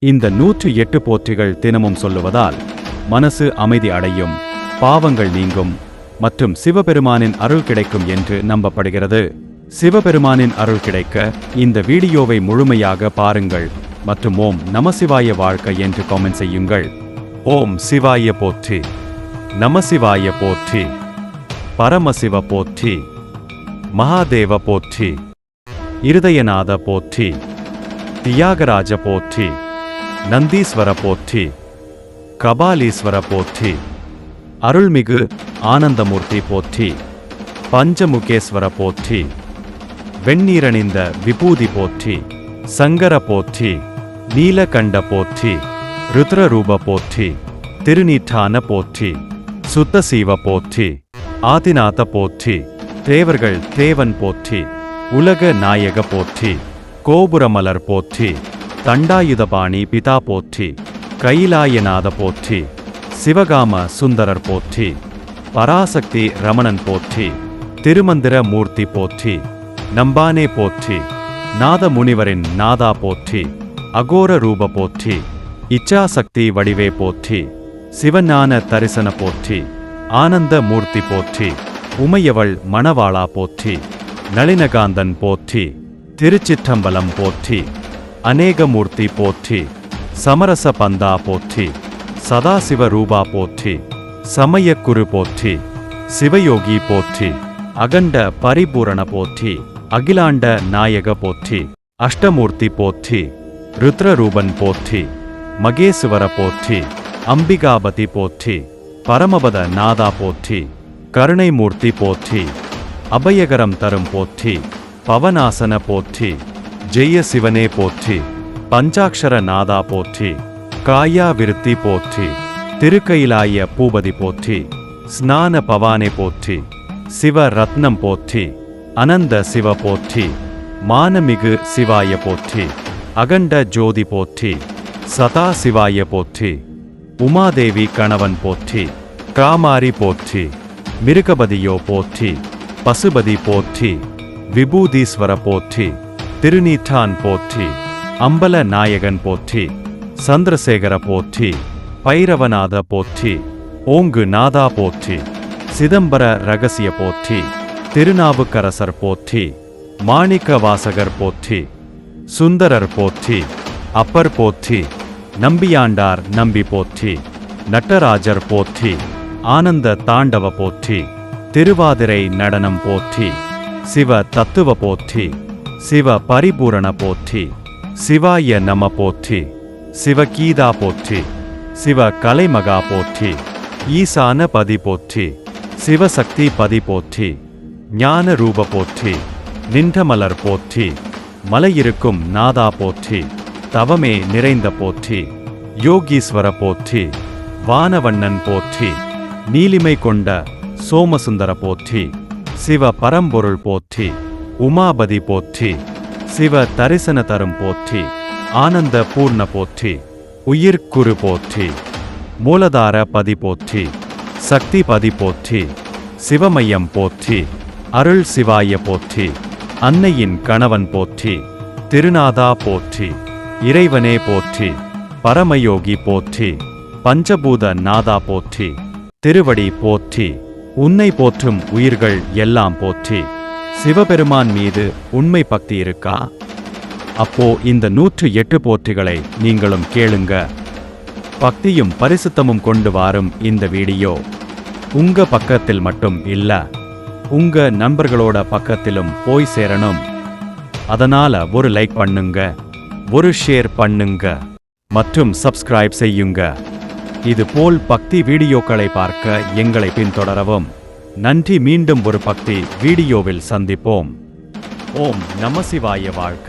இந்த 108 போற்றிகள் தினமும் சொல்லுவதால் மனசு அமைதி அடையும், பாவங்கள் நீங்கும் மற்றும் சிவபெருமானின் அருள் கிடைக்கும் என்று நம்பப்படுகிறது. சிவபெருமானின் அருள் கிடைக்க இந்த வீடியோவை முழுமையாக பாருங்கள் மற்றும் ஓம் நமசிவாய வாழ்க என்று காமெண்ட் செய்யுங்கள். ஓம் சிவாய போற்றி, நமசிவாய போற்றி, பரமசிவ போற்றி, மகாதேவ போற்றி, இருதயநாத போற்றி, தியாகராஜ போற்றி, நந்தீஸ்வர போற்றி, கபாலீஸ்வர போற்றி, அருள்மிகு ஆனந்தமூர்த்தி போற்றி, பஞ்சமுகேஸ்வர போற்றி, வெண்ணீரணிந்த விபூதி போற்றி, சங்கர போற்றி, நீலகண்ட போற்றி, ருத்ரரூப போற்றி, திருநீற்றான போற்றி, சுத்தசீவ போற்றி, ஆதிநாத போற்றி, தேவர்கள் தேவன் போற்றி, உலக நாயக போற்றி, கோபுரமலர் போற்றி, தண்டாயுதபாணி பிதா போற்றி, கைலாயநாத போற்றி, சிவகாம சுந்தரர் போற்றி, பராசக்தி ரமணன் போற்றி, திருமந்திர மூர்த்தி போற்றி, நம்பானே போற்றி, நாத முனிவரின் நாதா போற்றி, அகோர ரூப போற்றி, இச்சாசக்தி வடிவே போற்றி, சிவஞான தரிசன போற்றி, ஆனந்த மூர்த்தி போற்றி, உமையவள் மணவாளா போற்றி, நளினகாந்தன் போற்றி, திருச்சிற்றம்பலம் போற்றி, அநேகமூர்த்தி போற்றி, சமரச பந்தா போற்றி, சதாசிவ ரூபா போற்றி, சமயக்குரு போற்றி, சிவயோகி போற்றி, அகண்ட பரிபூரண போற்றி, அகிலாண்ட நாயக போற்றி, அஷ்டமூர்த்தி போற்றி, ருத்ரரூபன் போற்றி, மகேசுவர போற்றி, அம்பிகாபதி போற்றி, பரமபத நாதா போற்றி, கருணைமூர்த்தி போற்றி, அபயகரம் தரும் போற்றி, பவனாசன போற்றி, ஜெய சிவனே போற்றி, பஞ்சாட்சர நாதா போற்றி, காயா விருத்தி போற்றி, திருக்கைலாய பூபதி போற்றி, ஸ்நான பவானே போற்றி, சிவ ரத்னம் போற்றி, அனந்த சிவ போற்றி, மானமிகு சிவாய போற்றி, அகண்ட ஜோதி போற்றி, சதா சிவாய போற்றி, உமாதேவி கணவன் போற்றி, காமாரி போற்றி, மிருகபதியோ போற்றி, பசுபதி போற்றி, விபூதீஸ்வர போற்றி, திருநீற்றான் போற்றி, அம்பல நாயகன் போற்றி, சந்திரசேகர போற்றி, பைரவநாத போற்றி, ஓங்கு நாதா போற்றி, சிதம்பர ரகசிய போற்றி, திருநாவுக்கரசர் போற்றி, மாணிக்க வாசகர் போற்றி, சுந்தரர் போற்றி, அப்பர் போற்றி, நம்பியாண்டார் நம்பி போற்றி, நட்டராஜர் போற்றி, ஆனந்த தாண்டவ போற்றி, திருவாதிரை நடனம் போற்றி, சிவ தத்துவ போற்றி, சிவ பரிபூரண போற்றி, சிவாய நம போற்றி, சிவகீதா போற்றி, சிவ கலைமகா போற்றி, ஈசான பதி போற்றி, சிவசக்தி பதி போற்றி, ஞான ரூப போற்றி, நின்றமலர் போற்றி, மலையிருக்கும் நாதா போற்றி, தவமே நிறைந்த போற்றி, யோகீஸ்வர போற்றி, வானவண்ணன் போற்றி, நீலிமை கொண்ட சோமசுந்தர போற்றி, சிவ பரம்பொருள் போற்றி, உமாபதி போற்றி, சிவ தரிசன தரும் போற்றி, ஆனந்த பூர்ண போற்றி, உயிர்க்குரு போற்றி, மூலதார பதி போற்றி, சக்தி பதி போற்றி, சிவமயம் போற்றி, அருள் சிவாய போற்றி, அன்னையின் கணவன் போற்றி, திருநாதா போற்றி, இறைவனே போற்றி, பரமயோகி போற்றி, பஞ்சபூத நாதா போற்றி, திருவடி போற்றி, உன்னை போற்றும் உயிர்கள் எல்லாம் போற்றி. சிவபெருமான் மீது உண்மை பக்தி இருக்கா? அப்போ இந்த 108 போற்றிகளை நீங்களும் கேளுங்க. பக்தியும் பரிசுத்தமும் கொண்டு வாரும் இந்த வீடியோ உங்க பக்கத்தில் மட்டும் இல்ல, உங்க நண்பர்களோட பக்கத்திலும் போய் சேரணும். அதனால ஒரு லைக் பண்ணுங்க, ஒரு ஷேர் பண்ணுங்க மற்றும் சப்ஸ்கிரைப் செய்யுங்க. இது போல் பக்தி வீடியோக்களை பார்க்க எங்களை பின்தொடரவும். நன்றி. மீண்டும் ஒரு பக்தி வீடியோவில் சந்திப்போம். ஓம் நமசிவாய வாழ்க.